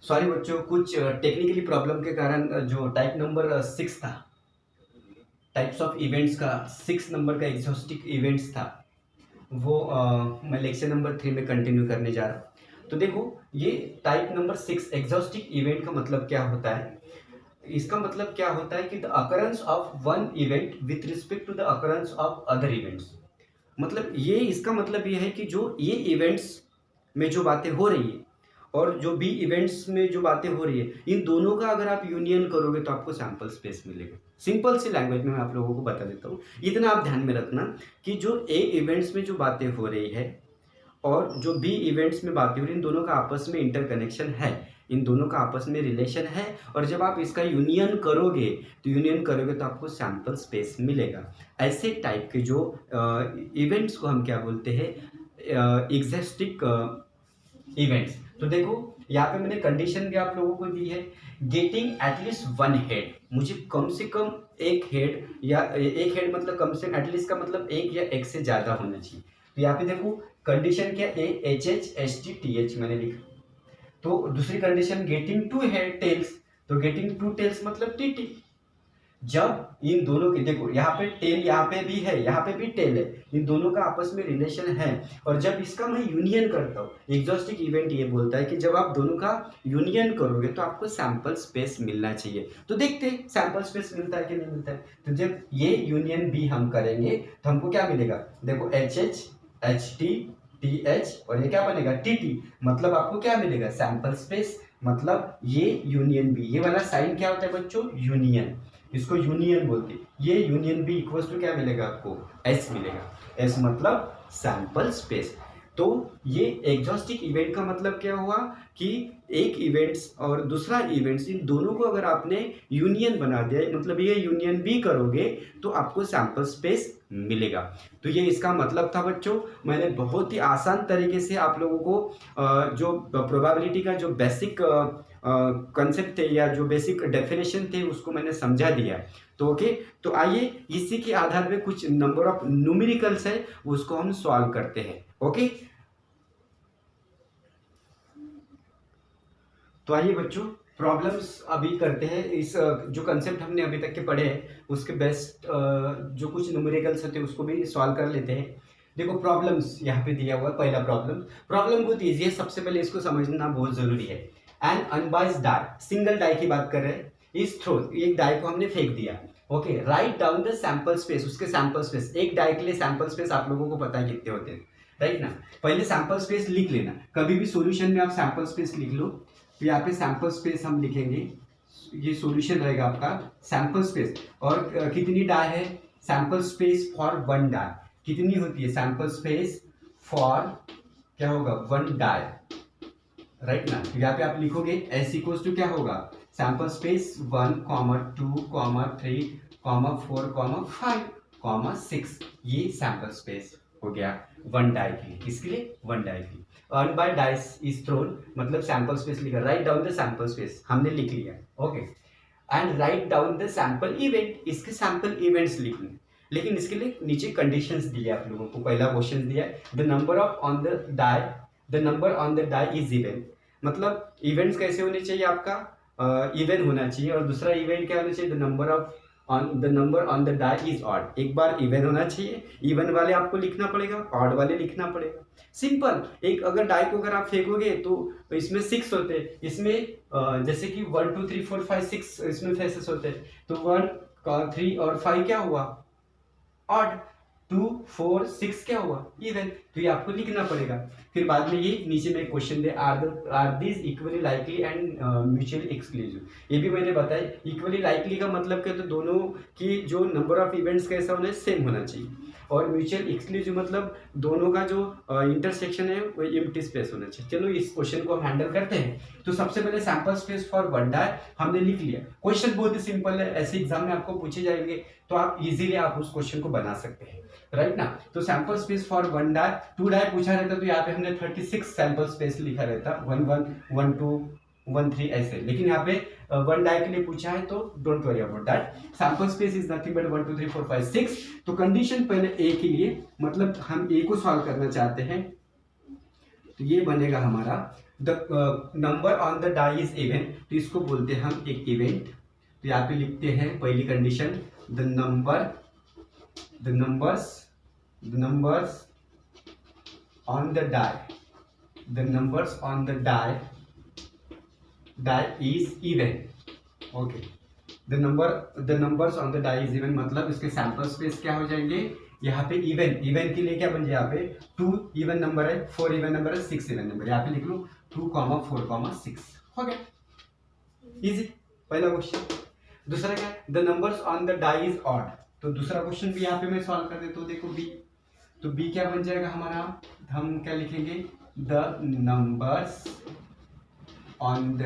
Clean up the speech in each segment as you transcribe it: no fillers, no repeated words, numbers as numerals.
Sorry बच्चों, कुछ technically problem के कारण जो टाइप नंबर 6 था, टाइप्स ऑफ इवेंट्स का 6 नंबर का एग्जॉस्टिक इवेंट्स था, वो मैं लेक्चर नंबर 3 में कंटिन्यू करने जा रहा हूँ। तो देखो, ये टाइप नंबर 6 एग्जॉस्टिक इवेंट का मतलब क्या होता है। इसका मतलब क्या होता है कि the occurrence of one event with respect to the occurrence of other events. मतलब ये, इसका मतलब ये है कि जो ये इवेंट्स में जो बातें हो रही है और जो बी इवेंट्स में जो बातें हो रही है, इन दोनों का अगर आप यूनियन करोगे तो आपको सैंपल स्पेस मिलेगा। सिंपल सी लैंग्वेज में मैं आप लोगों को बता देता हूँ, इतना आप ध्यान में रखना कि जो ए इवेंट्स में जो बातें हो रही है और जो बी इवेंट्स में बातें हो रही है, इन दोनों का आपस में इंटरकनेक्शन है, इन दोनों का आपस में रिलेशन है। और जब आप इसका यूनियन करोगे तो आपको सैंपल स्पेस मिलेगा। ऐसे टाइप के जो इवेंट्स को हम क्या बोलते हैं, एग्जॉस्टिक इवेंट्स। तो देखो, यहाँ पे मैंने कंडीशन भी आप लोगों को दी है, गेटिंग एटलीस्ट वन हेड। मुझे कम से कम एक हेड, या एक हेड मतलब कम से एटलीस्ट का मतलब एक या एक से ज़्यादा होना चाहिए। तो यहाँ पे देखो कंडीशन क्या, A H H H T T H मैंने लिखा। तो दूसरी condition getting two head tails, तो गेटिंग टू टेल्स मतलब टी टी। जब इन दोनों की, देखो यहाँ पे टेल, यहाँ पे भी है, यहाँ पे भी टेल है, इन दोनों का आपस में रिलेशन है। और जब इसका मैं यूनियन करता हूँ, एग्जॉस्टिक इवेंट ये बोलता है कि जब आप दोनों का यूनियन करोगे तो आपको सैंपल स्पेस मिलना चाहिए। तो देखते हैं सैंपल स्पेस मिलता है कि नहीं मिलता है। तो जब ये यूनियन भी हम करेंगे तो हमको क्या मिलेगा, देखो H H H T T H और ये क्या बनेगा टी टी। मतलब आपको क्या मिलेगा, सैंपल स्पेस। मतलब ये यूनियन बी, ये वाला साइन क्या होता है बच्चों, यूनियन, इसको यूनियन बोलते हैं। ये यूनियन बी इक्वल्स टू क्या मिलेगा आपको, एस मिलेगा। एस मतलब सैंपल स्पेस। तो ये एग्जॉस्टिक इवेंट का मतलब क्या हुआ कि एक इवेंट्स और दूसरा इवेंट्स, इन दोनों को अगर आपने यूनियन बना दिया, मतलब ये यूनियन भी करोगे तो आपको सैंपल स्पेस मिलेगा। तो ये इसका मतलब था बच्चों। मैंने बहुत ही आसान तरीके से आप लोगों को जो प्रोबेबिलिटी का जो बेसिक कंसेप्ट थे या जो बेसिक डेफिनेशन थे उसको मैंने समझा दिया है। तो ओके, तो आइए इसी के आधार पे कुछ नंबर ऑफ न्यूमेरिकल्स है उसको हम सॉल्व करते हैं। ओके, तो आइए बच्चों प्रॉब्लम्स अभी करते हैं। इस जो कंसेप्ट हमने अभी तक के पढ़े हैं उसके बेस्ट जो कुछ न्यूमेरिकल्स होते हैं उसको भी सॉल्व कर लेते हैं। देखो प्रॉब्लम्स यहाँ पे दिया हुआ है। पहला प्रॉब्लम बहुत ईजी है, सबसे पहले इसको समझना बहुत जरूरी है। An unbiased die, single die की बात कर रहे हैं, इज थ्रोन, एक डाई को हमने फेंक दिया। Okay, right down the sample space, उसके सैंपल स्पेस, एक डाई के लिए सैंपल स्पेस आप लोगों को पता है कितने होते हैं, राइट ना। पहले सैंपल स्पेस लिख लेना, कभी भी सॉल्यूशन में आप सैंपल स्पेस लिख लो। तो यहाँ पे सैंपल स्पेस हम लिखेंगे, ये सॉल्यूशन रहेगा आपका सैंपल स्पेस। और कितनी डाई है, sample space for one die कितनी होती है, सैंपल स्पेस फॉर क्या होगा, वन डाई, राइट ना। तो यहाँ पे आप लिखोगे एस इक्वल्स टू क्या होगा, सैंपल स्पेस 1, 2, 3, 4, 5, 6, ये सैंपल स्पेस हो गया वन डाई के लिए। किसके लिए, वन डाई के लिए। Earn by dice is throne मतलब सैंपल स्पेस लिखा, right down the sample space हमने लिख लिया। Okay, and write down the sample event, इसके सैंपल इवेंट्स लिखने। लेकिन इसके लिए नीचे कंडीशंस दिए आप लोगों को। पहला क्वेश्चन दिया है the number on the die is even, मतलब इवेंट्स कैसे होने चाहिए, आपका इवन होना चाहिए। और दूसरा इवेंट क्या होना चाहिए, the number on the die is odd, एक बार इवन होना चाहिए, इवन वाले आपको लिखना पड़ेगा, ऑड वाले लिखना पड़ेगा। सिंपल, एक अगर डाई को अगर आप फेंकोगे तो इसमें 6 होते हैं, इसमें जैसे कि 1 2 3 4 5 6 इसमें फेसेस होते हैं, तो 1 3 और 5 क्या हुआ, ऑड, 2 4 6 क्या हुआ, इवन। तो ये आपको लिखना पड़ेगा। फिर बाद में ये नीचे में क्वेश्चन दे, are these equally likely and mutually exclusive, ये भी मैंने बताया। इक्वली लाइकली का मतलब क्या, तो दोनों की जो नंबर ऑफ इवेंट्स कैसा होना है, सेम होना चाहिए। और म्यूचुअल एक्सक्लूसिव मतलब दोनों का जो इंटरसेक्शन है वो एम्प्टी स्पेस होना चाहिए। चलो इस क्वेश्चन को हम हैंडल करते हैं। तो सबसे पहले sample space for one die हमने लिख लिया। क्वेश्चन बहुत ही सिंपल है, ऐसे एग्जाम में आपको पूछे जाएंगे तो आप इजीली आप उस क्वेश्चन को बना सकते हैं, राइट ना। तो sample space for one die, two die पूछा रहता तो यहाँ पे हमने 36 सैंपल स्पेस लिखा रहता, 1 1 1 2 1 3 ऐसे। लेकिन यहाँ पे वन डाई के लिए पूछा है तो don't worry about that. Sample space is nothing but 1 2 3 4 5 6। तो कंडीशन पहले ए के लिए, मतलब हम ए को सॉल्व करना चाहते हैं। तो ये बनेगा हमारा the number on the die is even, तो इसको बोलते हैं हम एक इवेंट। तो यहाँ पे लिखते हैं पहली condition, the numbers on the die is even. Okay, the numbers on the die is even मतलब इसके सैंपल स्पेस क्या हो जाएंगे, यहाँ पे इवन के लिए क्या बन जाए, यहाँ पे 2 इवन नंबर है, 4 इवन नंबर है, 6 इवन नंबर, यहाँ पे लिख लो 2, 4, 6, हो गया, इजी पहला क्वेश्चन। दूसरा क्या है, the numbers on the die is odd, तो दूसरा क्वेश्चन भी यहाँ पे मैं सॉल्व कर देता हूँ। देखो बी, तो बी क्या बन जाएगा हमारा, हम क्या लिखेंगे, the numbers on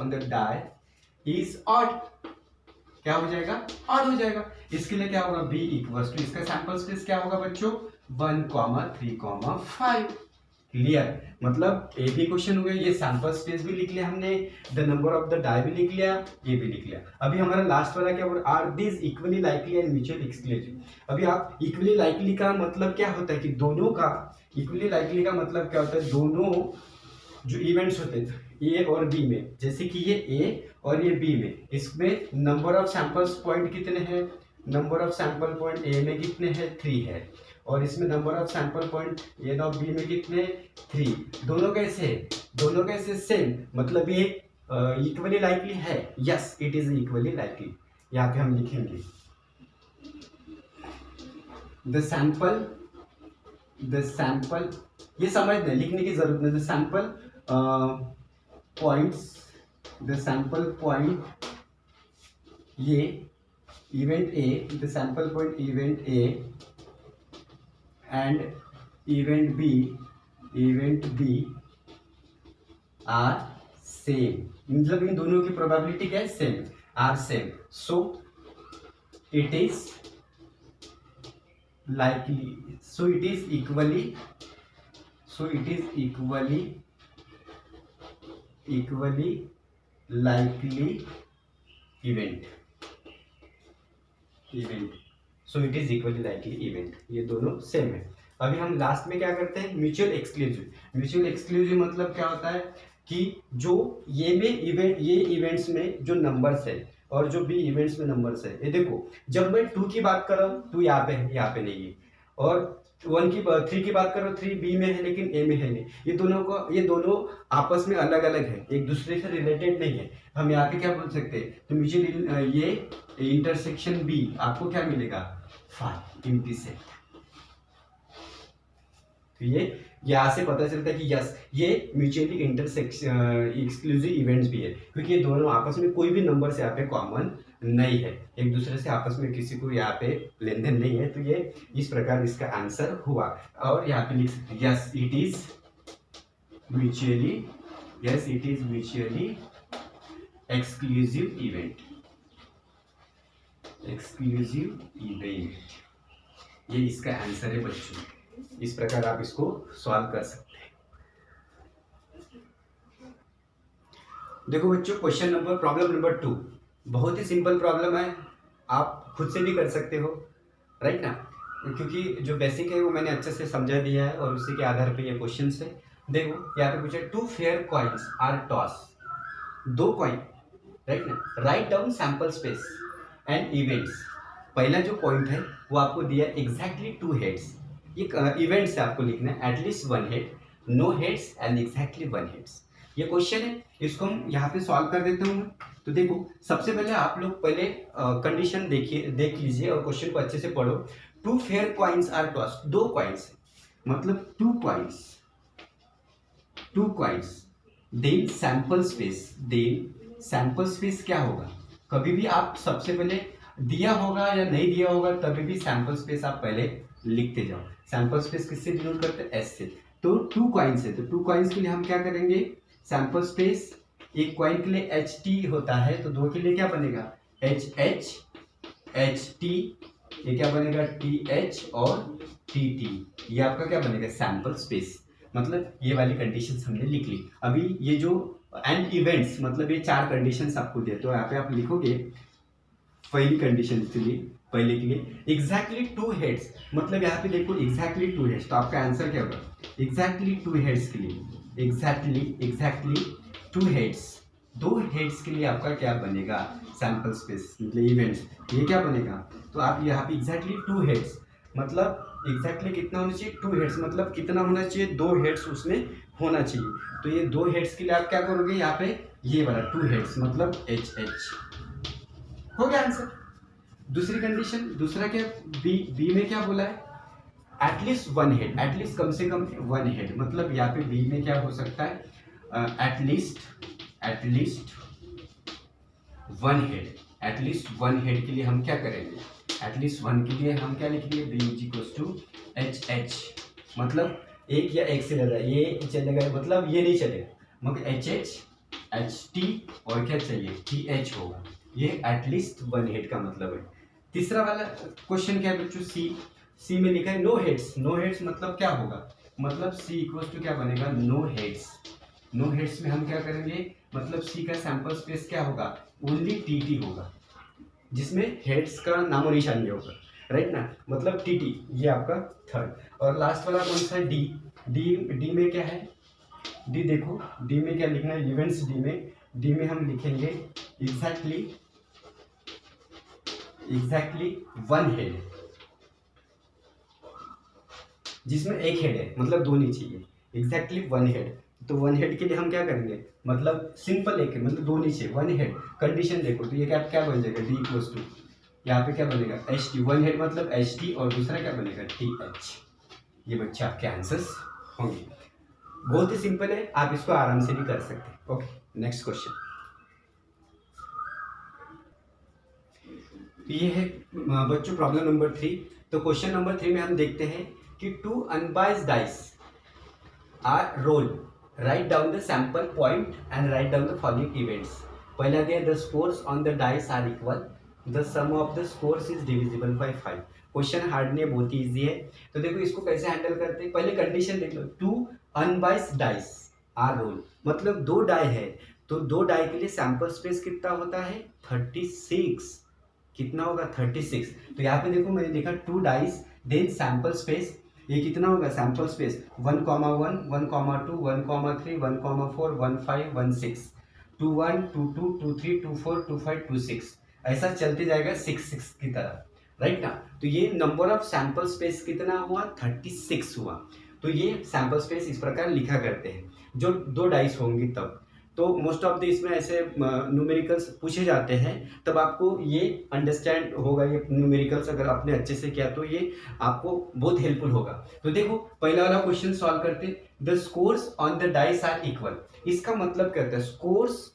the die is odd, क्या हो जाएगा, ऑड हो जाएगा। इसके लिए क्या होगा, बी इक्वल्स टू, इसका सैंपल स्पेस क्या होगा बच्चों, 1, 3, 5। क्लियर, मतलब ए भी क्वेश्चन हो गया, ये सैंपल स्पेस भी लिख लिया हमने, the number of the die भी लिख लिया, ये भी लिख लिया। अभी हमारा लास्ट वाला क्या बोला, are this equally likely and mutual exclusive. अभी आप इक्वली लाइकली का मतलब क्या होता है कि दोनों का, इक्वली लाइकली का मतलब क्या होता है, दोनों जो इवेंट्स होते हैं ए और बी में, जैसे कि ये ए और ये बी में, इसमें नंबर ऑफ सैंपल्स पॉइंट कितने हैं, number of sample point A में कितने हैं, 3 है, और इसमें number of sample point A और बी में कितने, 3। दोनों कैसे सेम, मतलब ये इक्वली लाइकली है, yes it is equally likely. यहाँ पे हम लिखेंगे द सैंपल, ये समझना, लिखने की जरूरत नहीं, द सैंपल पॉइंट ये event A, the sample point event A and event B are same, मतलब इन दोनों की प्रोबेबिलिटी क्या है, same, are same, so it is likely, so it is equally likely event, so it is equally likely event, ये दोनों same है। अभी हम लास्ट में क्या करते हैं, म्यूचुअल एक्सक्लूसिव मतलब क्या होता है कि जो ये इवेंट्स में जो नंबर्स है और जो बी इवेंट्स में नंबर्स है, ये देखो जब मैं 2 की बात कर रहा हूँ 2 यहाँ पे है, यहाँ पे नहीं है, और 3 की बात कर रहा हूँ 3 बी में है लेकिन ए में है नहीं, ये दोनों आपस में अलग अलग है, एक दूसरे से रिलेटेड नहीं है। हम यहाँ पे क्या बोल सकते हैं, तो म्यूचुअल ये इंटरसेक्शन बी आपको क्या मिलेगा, 5 इंटरसेक्ट। तो ये यहाँ से पता चलता है कि यस ये म्यूचुअली एक्सक्लूसिव इवेंट्स भी है, क्योंकि ये दोनों आपस में कोई भी नंबर से यहाँ पे कॉमन नहीं है, एक दूसरे से आपस में किसी को यहाँ पे लेन देन नहीं है। तो ये इस प्रकार इसका आंसर हुआ, और यहाँ पे लिख सकते हैं yes it is mutually exclusive event, ये इसका आंसर है बच्चों। इस प्रकार आप इसको सॉल्व कर सकते हैं। देखो बच्चों, प्रॉब्लम नंबर 2 बहुत ही सिंपल प्रॉब्लम है, आप खुद से भी कर सकते हो, राइट ना, क्योंकि जो बेसिक है वो मैंने अच्छे से समझा दिया है और उसी के आधार पे ये क्वेश्चन है। देखो यहाँ पे पूछा 2 fair coins are toss, 2 coin, right ना, right down sample space and events. पहला जो पॉइंट है वो आपको दिया एग्जैक्टली 2 हेड्स, ये इवेंट से आपको लिखना है at least 1 head, no heads and exactly 1 heads. ये क्वेश्चन है, इसको हम यहाँ पे सॉल्व कर देते हूँ। तो देखो सबसे पहले आप लोग पहले कंडीशन देख लीजिए और क्वेश्चन को अच्छे से पढ़ो। 2 fair coins are toss, 2 coins मतलब 2 कॉइन्स, देन सैंपल स्पेस क्या होगा, कभी भी आप सबसे पहले दिया होगा या नहीं दिया होगा तभी भी सैंपल स्पेस आप पहले लिखते जाओ। सैंपल स्पेस किससे डिनोट करते हैं, एस से। तो 2 कॉइन्स है, तो 2 कॉइन्स के लिए हम क्या करेंगे, सैंपल स्पेस एक कॉइन के लिए एच टी होता है, तो 2 के लिए क्या बनेगा, एच टी, ये क्या बनेगा टी एच और टी टी, ये आपका क्या बनेगा सैंपल स्पेस। मतलब ये वाली कंडीशंस हमने लिख ली। अभी ये जो एंड इवेंट्स मतलब ये 4 कंडीशंस आपको दिए, तो यहाँ पे आप लिखोगे पहली कंडीशन के लिए पहले के लिए। एग्जैक्टली 2 हेड्स, मतलब यहाँ पे देखो एग्जैक्टली 2 हेड्स, तो आपका आंसर क्या होगा? एग्जैक्टली 2 हेड्स के लिए एग्जैक्टली 2 हेड्स, 2 हेड्स के लिए आपका क्या बनेगा? सैंपल स्पेस मतलब इवेंट्स, ये क्या बनेगा? तो आप यहाँ पे एग्जैक्टली 2 हेड्स मतलब एग्जैक्टली कितना होना चाहिए? 2 हेड्स, मतलब कितना होना चाहिए? 2 हेड्स उसमें होना चाहिए। तो ये 2 हेड्स के लिए आप क्या करोगे? यहाँ पे ये वाला 2 हेड्स मतलब एच हो गया आंसर। दूसरी कंडीशन, दूसरा क्या? बी में क्या बोला है? एटलीस्ट 1 हेड, एटलीस्ट कम से कम 1 हेड, मतलब यहाँ पे बी में क्या हो सकता है? एटलीस्ट 1 हेड के लिए हम क्या करेंगे? एटलीस्ट 1 के लिए हम क्या लिखेंगे? B is equals to H, मतलब एक या एक से ज़्यादा ये चलेगा, मतलब ये नहीं चलेगा, मगर एच टी और क्या चाहिए? टी एच होगा। ये एटलीस्ट 1 हेड का मतलब है। तीसरा वाला क्वेश्चन क्या है बच्चों? सी में लिखा है नो हेड्स। नो हेड्स मतलब क्या होगा? मतलब सी इक्वल्स टू क्या बनेगा? No heads. नो हेड्स में हम क्या करेंगे? मतलब सी का सैंपल स्पेस क्या होगा? ओनली टी होगा, जिसमें हेड्स का नामो निशान नहीं होगा, राइट ना? मतलब टी, ये आपका थर्ड। और लास्ट वाला कौन सा है? डी में क्या है? डी देखो, डी में क्या लिखना है? इवेंट्स डी में हम लिखेंगे एग्जैक्टली 1 हेड, जिसमें एक हेड है, मतलब 2 नहीं चाहिए। एग्जैक्टली 1 हेड, तो 1 हेड के लिए हम क्या करेंगे? मतलब सिंपल एक है, मतलब 2 नहीं चाहिए, 1 हेड। कंडीशन देखो, तो ये क्या बन जाएगा? डी इक्वल्स टू यहाँ पे क्या बनेगा? H T. 1 हेड मतलब एच टी, और दूसरा क्या बनेगा? T H. ये बच्चे आपके आंसर्स होंगे। बहुत ही सिंपल है, आप इसको आराम से भी कर सकते हैं। Okay, next question. ये है बच्चों प्रॉब्लम नंबर 3। तो क्वेश्चन नंबर 3 में हम देखते हैं कि 2 unbiased dice are roll, write down the sample point and write down the following events. पहला दिया the scores on the dice are equal, the sum of the scores is divisible by 5। Question hard नहीं है, बहुत ही easy है। तो देखो इसको कैसे हैंडल करते हैं, पहले कंडीशन देख लो। 2 अनबाइस्ड डाइस आर रोल, मतलब 2 डाई है, तो 2 डाई के लिए सैंपल स्पेस कितना होता है? 36। कितना होगा? 36। तो यहाँ पे देखो मैंने लिखा 2 डाइस देन सैंपल स्पेस, ये कितना होगा? सैंपल स्पेस 1, 1, 1, 2, 1, 3, 1, 4, 1, 5, 1, 6, 2, 1, 2, 2, 2, 3, 2, 4, 2, 5, 2, 6, ऐसा चलते जाएगा 6 की तरह, राइट ना? तो ये नंबर ऑफ सैंपल स्पेस कितना हुआ? 36 हुआ। तो ये सैंपल स्पेस इस प्रकार लिखा करते हैं जो 2 डाइस होंगी तब। तो मोस्ट ऑफ द इसमें ऐसे न्यूमेरिकल्स पूछे जाते हैं, तब आपको ये अंडरस्टैंड होगा। ये न्यूमेरिकल्स अगर आपने अच्छे से किया तो ये आपको बहुत हेल्पफुल होगा। तो देखो पहला वाला क्वेश्चन सॉल्व करते। The scores on the dice are equal, इसका मतलब क्या होता है? Scores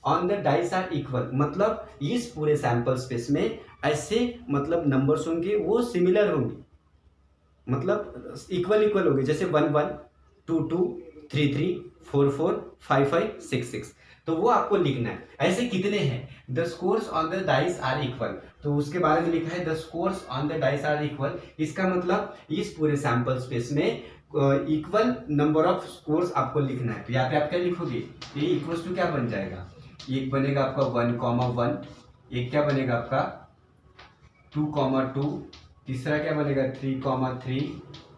on the dice are equal मतलब इस पूरे सैंपल स्पेस में ऐसे मतलब नंबर्स होंगे वो सिमिलर होंगे, मतलब इक्वल होंगे, जैसे 1, 1, 2, 2, 3, 3, 4, 4, 5, 5, 6, 6। तो वो आपको लिखना है। ऐसे कितने हैं? The scores on the dice are equal, तो उसके बारे में लिखा है the scores on the dice are equal. इसका मतलब इस पूरे सैंपल स्पेस में इक्वल नंबर ऑफ स्कोर्स आपको लिखना है। तो यहाँ पे आप क्या लिखोगे? ये इक्वल्स टू क्या बन जाएगा? एक बनेगा आपका 1, 1, एक क्या बनेगा आपका 2, 2, तीसरा क्या बनेगा 3, 3,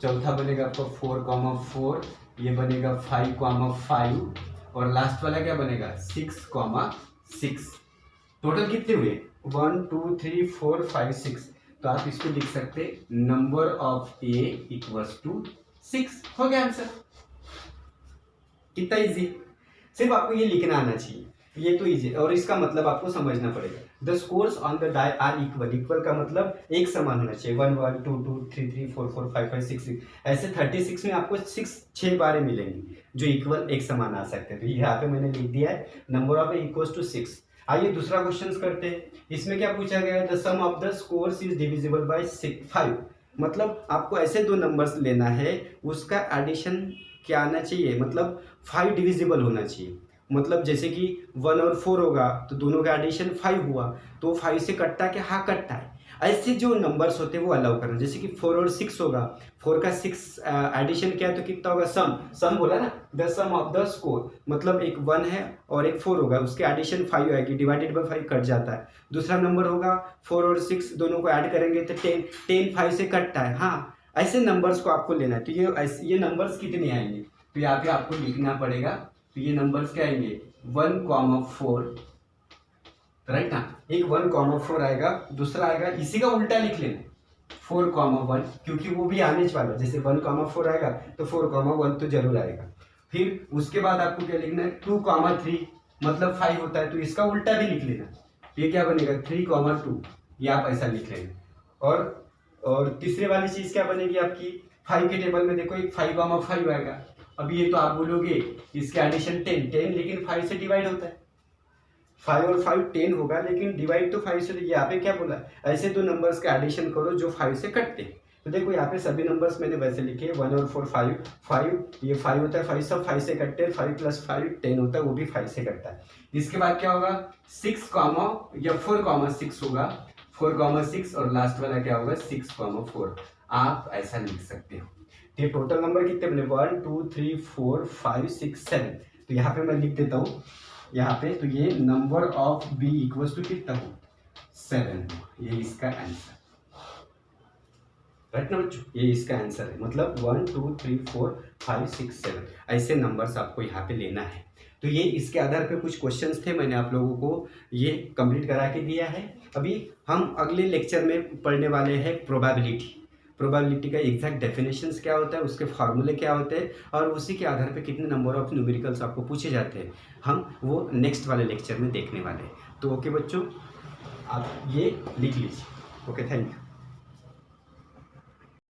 चौथा बनेगा आपका 4, 4, ये बनेगा 5, 5, और लास्ट वाला क्या बनेगा 6, 6। टोटल कितने हुए? 1, 2, 3, 4, 5, 6। तो आप इसको लिख सकते number of A equals to 6। हो गया आंसर। कितना इजी, सिर्फ आपको ये लिखना आना चाहिए, ये तो इजी। और इसका मतलब आपको समझना पड़ेगा। The scores on the die are equal, equal का मतलब एक समान होना चाहिए। 1, 1, 2, 2, 3, 3, 4, 4, 5, 5, 6, 6, ऐसे 36 में आपको 6 बारें मिलेंगी जो इक्वल एक समान आ सकते हैं। तो यहाँ पे मैंने लिख दिया है नंबर ऑफ इक्वल्स टू 6। आइए दूसरा क्वेश्चन करते हैं। इसमें क्या पूछा गया है? The sum of the scores is divisible by 5। मतलब आपको ऐसे 2 नंबर्स लेना है, उसका एडिशन क्या आना चाहिए? मतलब 5 डिविजिबल होना चाहिए। मतलब जैसे कि 1 और 4 होगा तो दोनों का एडिशन 5 हुआ, तो 5 से कटता क्या? हाँ कटता है। ऐसे जो नंबर्स होते हैं वो अलाउ करना। जैसे कि 4 और 6 होगा, 4 का 6 एडिशन क्या है तो कितना होगा, सम बोला ना, the sum of the score, मतलब एक 1 है और एक 4 होगा, उसके एडिशन 5 आएगी, डिवाइडेड बाय 5 कट जाता है। दूसरा नंबर होगा 4 और 6 दोनों को ऐड करेंगे तो 10 5 से कटता है। हाँ, ऐसे नंबर्स को आपको लेना है। तो ये नंबर्स कितने आएंगे, तो यहाँ पे आपको लिखना पड़ेगा। तो ये नंबर्स क्या आएंगे, 1,4, राइट ना, एक 1,4 आएगा, दूसरा आएगा इसी का उल्टा लिख लेना 4,1, क्योंकि वो भी आने वाला है। जैसे 1,4 आएगा तो 4,1 तो जरूर आएगा। फिर उसके बाद आपको क्या लिखना है, 2,3 मतलब 5 होता है, तो इसका उल्टा भी लिख लेना। ये क्या बनेगा, 3,2, ये आप ऐसा लिख लेना। और तीसरे वाली चीज क्या बनेगी आपकी, 5 के टेबल में देखो एक 5,5 आएगा। अब ये तो आप बोलोगे इसके एडिशन 10, लेकिन 5 से डिवाइड होता है, 5 और 5 10 होगा, लेकिन डिवाइड तो 5 से, यहाँ पे क्या बोला, ऐसे दो नंबर्स का एडिशन करो जो 5 से कटते हैं। तो देखो यहाँ पे सभी नंबर्स मैंने वैसे लिखे, 1 और 4 5, ये 5 होता है, 5 सब 5 से कटते हैं, 5 + 5 10 होता है, वो भी 5 से कटता है। इसके बाद क्या होगा, 4,6 होगा, 4,6 और लास्ट वाला क्या होगा 6,4, आप ऐसा लिख सकते हो। ये टोटल नंबर कितने बने, 1 2 3 4 5 6 7। तो यहाँ पे मैं लिख देता हूँ यहाँ पे, तो ये number of B equals to कितना हो, 7, ये इसका आंसर, राइट ना बच्चों, ये इसका आंसर है। मतलब 1 2 3 4 5 6 7 ऐसे नंबर्स आपको यहाँ पे लेना है। तो ये इसके आधार पे कुछ क्वेश्चंस थे, मैंने आप लोगों को ये कंप्लीट करा के दिया है। अभी हम अगले लेक्चर में पढ़ने वाले हैं प्रोबेबिलिटी का एग्जैक्ट डेफिनेशंस क्या होता है, उसके फार्मूले क्या होते हैं, और उसी के आधार पे कितने नंबर ऑफ न्यूमेरिकल्स आपको पूछे जाते हैं, हम वो नेक्स्ट वाले लेक्चर में देखने वाले हैं। तो ओके बच्चों, आप ये लिख लीजिए। Okay, thank you.